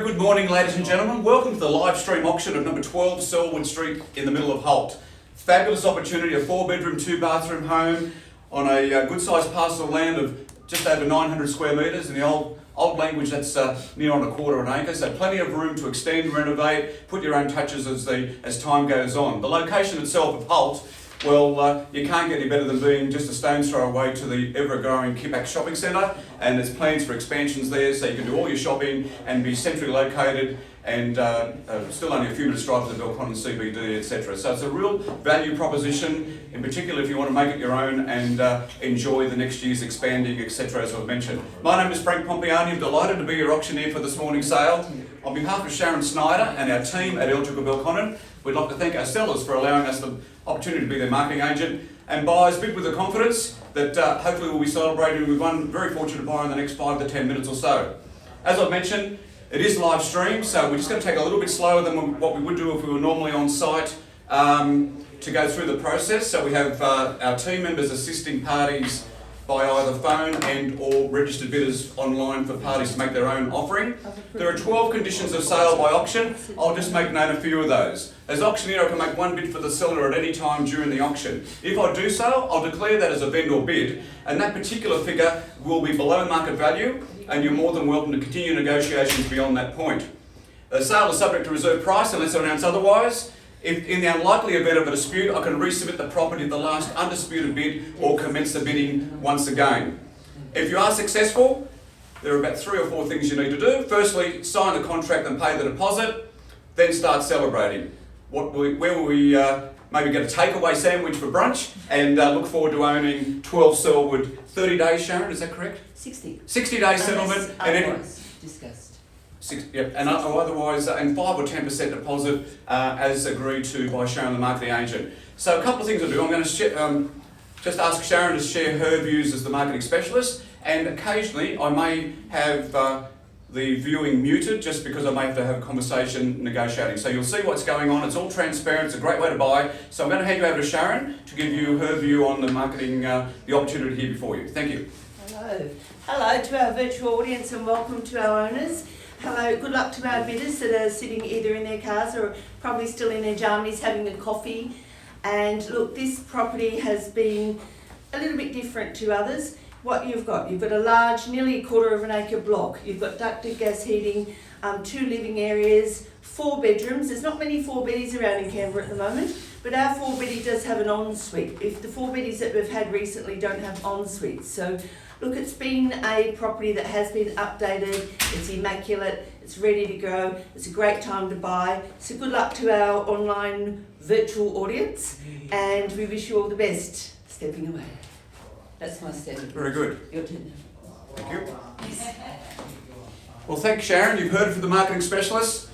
Good morning, ladies and gentlemen. Welcome to the live stream auction of number 12 Sellwood Street in the middle of Holt. Fabulous opportunity, a 4-bedroom, 2-bathroom home on a good sized parcel of land of just over 900 square metres. In the old language, that's near on a quarter of an acre, so plenty of room to extend, renovate, put your own touches as time goes on. The location itself of Holt, well, you can't get any better than being just a stone's throw away to the ever-growing Kippax shopping centre, and there's plans for expansions there, so you can do all your shopping and be centrally located, and still only a few minutes drive to the Belconnen CBD, etc. So it's a real value proposition, in particular if you want to make it your own and enjoy the next year's expanding, etc. as I've mentioned. My name is Frank Pompiani. I'm delighted to be your auctioneer for this morning's sale. On behalf of Sharon Snyder and our team at Electrical Belconnen, we'd like to thank our sellers for allowing us the opportunity to be their marketing agent, and buyers bid with the confidence that hopefully we'll be celebrating with one very fortunate buyer in the next 5 to 10 minutes or so. As I've mentioned, it is live stream, so we're just going to take a little bit slower than what we would do if we were normally on site to go through the process. So we have our team members assisting parties by either phone and or registered bidders online for parties to make their own offering. There are 12 conditions of sale by auction. I'll just make note of a few of those. As auctioneer, I can make one bid for the seller at any time during the auction. If I do so, I'll declare that as a vendor bid, and that particular figure will be below market value, and you're more than welcome to continue negotiations beyond that point. The sale is subject to reserve price unless I announce otherwise. If in the unlikely event of a dispute, I can resubmit the property at the last undisputed bid or commence the bidding once again. If you are successful, there are about 3 or 4 things you need to do. Firstly, sign the contract and pay the deposit, then start celebrating. Where will we maybe get a takeaway sandwich for brunch and look forward to owning 12 Sellwood 30 days, Sharon, is that correct? 60. 60-day settlement. Otherwise discussed. Otherwise, and 5 or 10% deposit as agreed to by Sharon, the marketing agent. So a couple of things to do. I'm going to just ask Sharon to share her views as the marketing specialist, and occasionally I may have the viewing muted just because I may have to have a conversation negotiating. So you'll see what's going on. It's all transparent. It's a great way to buy. So I'm going to hand you over to Sharon to give you her view on the marketing, the opportunity here before you. Thank you. Hello. Hello to our virtual audience and welcome to our owners. Hello, good luck to our bidders that are sitting either in their cars or probably still in their jammies having a coffee. And look, this property has been a little bit different to others. What you've got a large, nearly a quarter of an acre block. You've got ducted gas heating, 2 living areas, 4 bedrooms. There's not many 4-beddies around in Canberra at the moment, but our 4-beddy does have an ensuite. If the 4-beddies that we've had recently don't have ensuites. So look, it's been a property that has been updated, it's immaculate, it's ready to go, it's a great time to buy. So good luck to our online virtual audience, and we wish you all the best. Stepping away. That's my statement. Very good. Your turn. Thank you. Well, thank you, Sharon. You've heard it from the marketing specialist,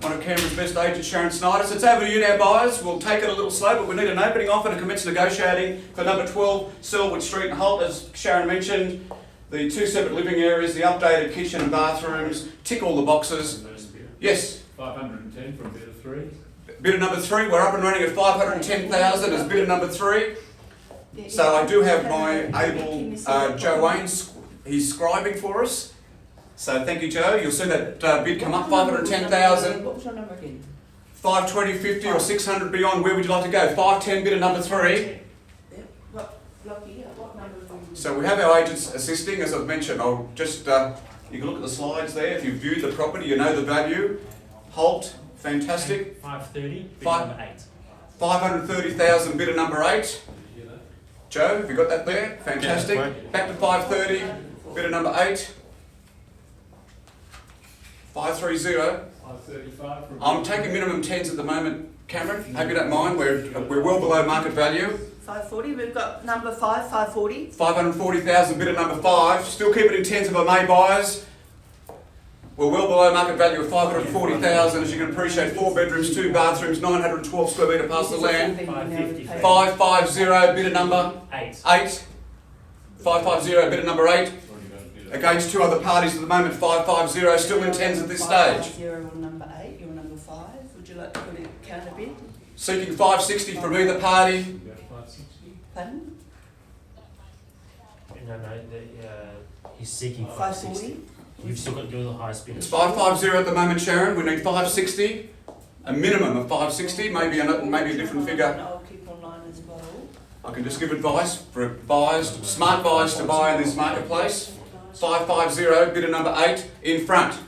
one of Canberra's best agents, Sharon Snyder. So it's over to you now, buyers. We'll take it a little slow, but we need an opening offer to commence negotiating for number 12 Sellwood Street in Holt. As Sharon mentioned, the 2 separate living areas, the updated kitchen and bathrooms, tick all the boxes. Yes? 510 from bidder 3. Bidder number 3, we're up and running at 510,000 as bidder number 3. So I do have my able Joe Wayne, he's scribing for us. So thank you, Joe. You'll see that bid come up, 510,000. What was your number again? 520, 50 or 600 beyond. Where would you like to go? 510 bidder number 3. What number? So we have our agents assisting, as I've mentioned. I'll just, you can look at the slides there. If you've viewed the property, you know the value. Holt, fantastic. 530, bidder number 8. 530,000 bidder number 8. Joe, have you got that there? Fantastic. Yeah, back to 530, bidder number 8. 530. 535 from I'm taking minimum 10s at the moment, Cameron. Hope you don't mind. We're well below market value. 540, we've got number 5, 540. 540,000 bidder number 5. Still keep it in 10s if I may, buyers. We're well below market value of 540,000. As you can appreciate, 4 bedrooms, 2 bathrooms, 912 square metre parcel of land. 550 bidder number 8. 550 bidder number 8. Against 2 other parties at the moment, 550, still in 10s at this stage. 550 on number 8, you're number 5. Would you like to put a counter bid? Seeking 560 from either party. 560. Pardon? No, he's seeking 540. 560. You've still got your highest bid. It's 550 at the moment, Sharon. We need 560, a minimum of 560, maybe a different figure. I'll keep online as well. I can just give advice for advised, smart buys to buy in this marketplace. 550, bidder number 8 in front.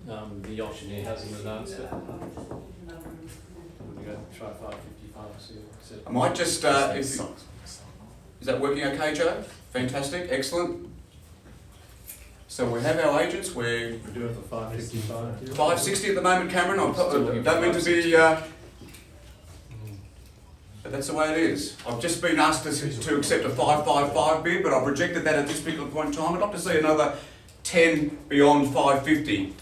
The auctioneer hasn't announced it. We're going to try 555, see. I might just, is that working okay, Joe? Fantastic, excellent. So we have our agents, we're We're doing it for 555. 560 at the moment, Cameron. I don't mean to be, but that's the way it is. I've just been asked to accept a 555 bid, but I've rejected that at this particular point in time. I'd like to see another 10 beyond 550.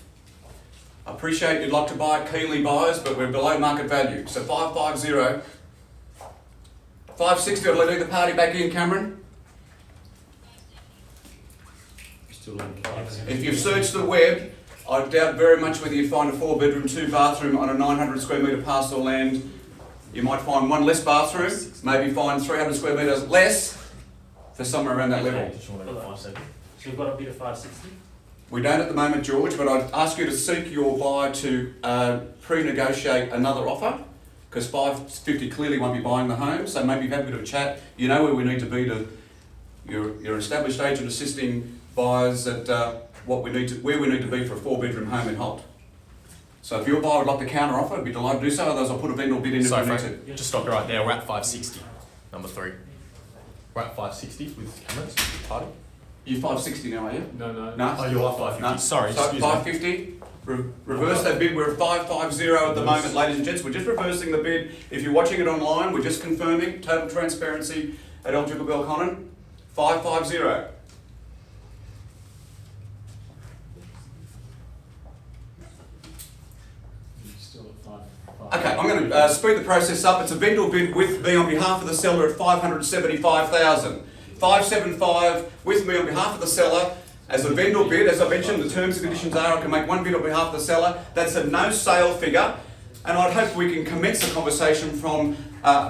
I appreciate you'd like to buy it keenly, buyers, but we're below market value. So 550. 560, I'll let the party back in, Cameron. Still in 5. If you've searched the web, I doubt very much whether you find a 4-bedroom, 2-bathroom on a 900 square metre parcel of land. You might find one less bathroom, maybe find 300 square metres less for somewhere around that level. So we've got a bid of 560. We don't at the moment, George, but I'd ask you to seek your buyer to pre-negotiate another offer, because 550 clearly won't be buying the home, so maybe have a bit of a chat. You know where we need to be to, your established agent assisting buyers at where we need to be for a 4-bedroom home in Holt. So if your buyer would like to counter offer, I'd be delighted to do so, otherwise I'll put a vendor bid in if Sorry, we need Frank, to. just stop you right there. We're at 560, number 3. We're at 560 with cameras, party. You're 560 now, are you? No. No? Oh, you're at 550. No. Sorry, So excuse me. 550, reverse that bid. We're at 550 at the moment, ladies and gents. We're just reversing the bid. If you're watching it online, we're just confirming total transparency at Eligible Belconnen. 550. Still at 5. Okay, I'm going to speed the process up. It's a vendor bid with me on behalf of the seller at 575,000. 575 with me on behalf of the seller as a vendor bid. As I mentioned, the terms and conditions are I can make one bid on behalf of the seller. That's a no sale figure, and I'd hope we can commence the conversation from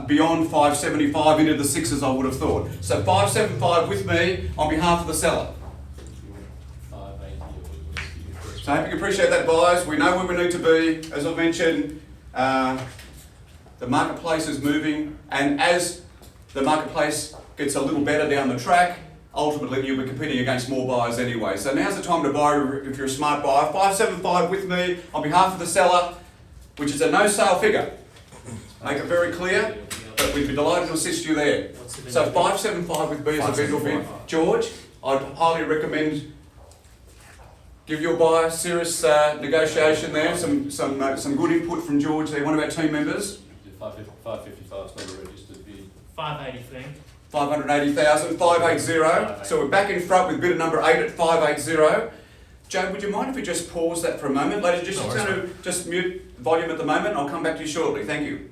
beyond 575 into the sixes, I would have thought. So 575 with me on behalf of the seller. 580. So I hope you appreciate that, buyers. We know where we need to be. As I mentioned, the marketplace is moving, and as the marketplace gets a little better down the track, ultimately you'll be competing against more buyers anyway. So now's the time to buy if you're a smart buyer. 575 with me on behalf of the seller, which is a no sale figure. Make it very clear, but we'd be delighted to assist you there. So 575 with me as a vendor bid. George, I'd highly recommend give your buyer serious negotiation there, some good input from George there, one of our team members. 555 is not a registered bid. 580, Frank. 580,000, 580. So we're back in front with bidder number 8 at 580. Joe, would you mind if we just pause that for a moment? Ladies and gentlemen, just going to just mute volume at the moment. I'll come back to you shortly. Thank you.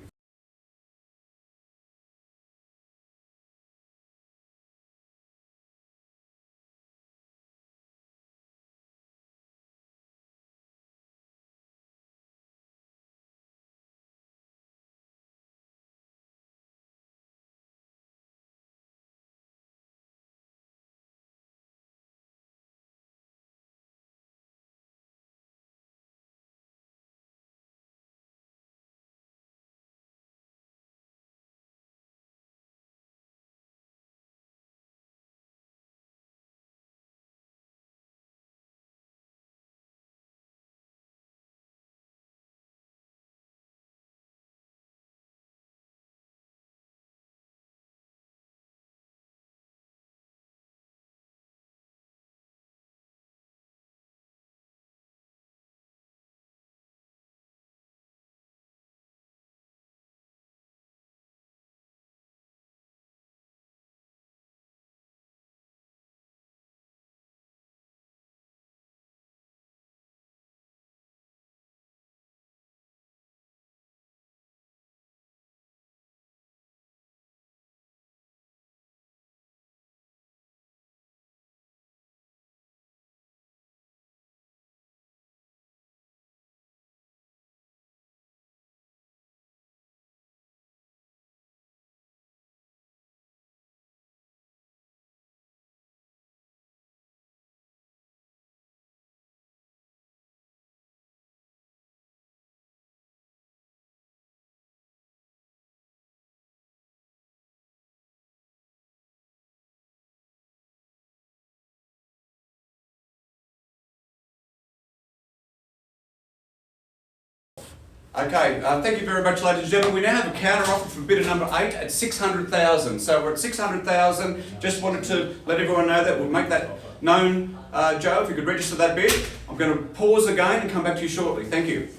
Okay, thank you very much, ladies and gentlemen. We now have a counter offer for bidder number 8 at 600,000. So we're at 600,000. Just wanted to let everyone know that. We'll make that known. Joe, if you could register that bid. I'm going to pause again and come back to you shortly. Thank you.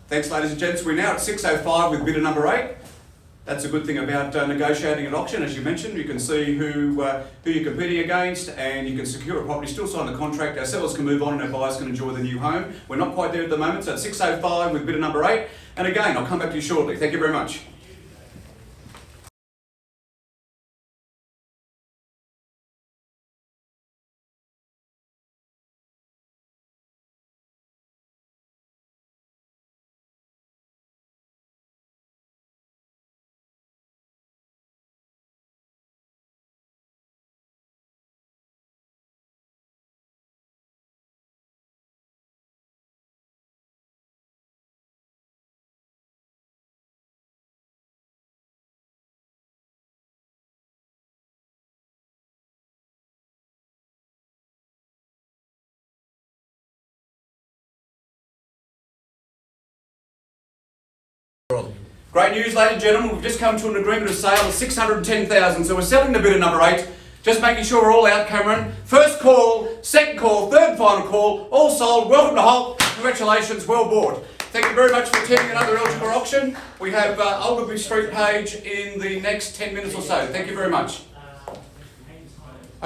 Thanks, ladies and gents. We're now at 6:05 with bidder number 8. That's a good thing about negotiating at auction. As you mentioned, you can see who you're competing against, and you can secure a property, still sign the contract. Our sellers can move on and our buyers can enjoy the new home. We're not quite there at the moment, so at 6:05 with bidder number 8. And again, I'll come back to you shortly. Thank you very much. Great news, ladies and gentlemen. We've just come to an agreement of sale of 610,000. So we're selling the bidder number 8. Just making sure we're all out, Cameron. First call, second call, third and final call. All sold. Welcome to Holt. Congratulations. Well bought. Thank you very much for attending another eligible auction. We have Alderby Street page in the next 10 minutes or so. Thank you very much.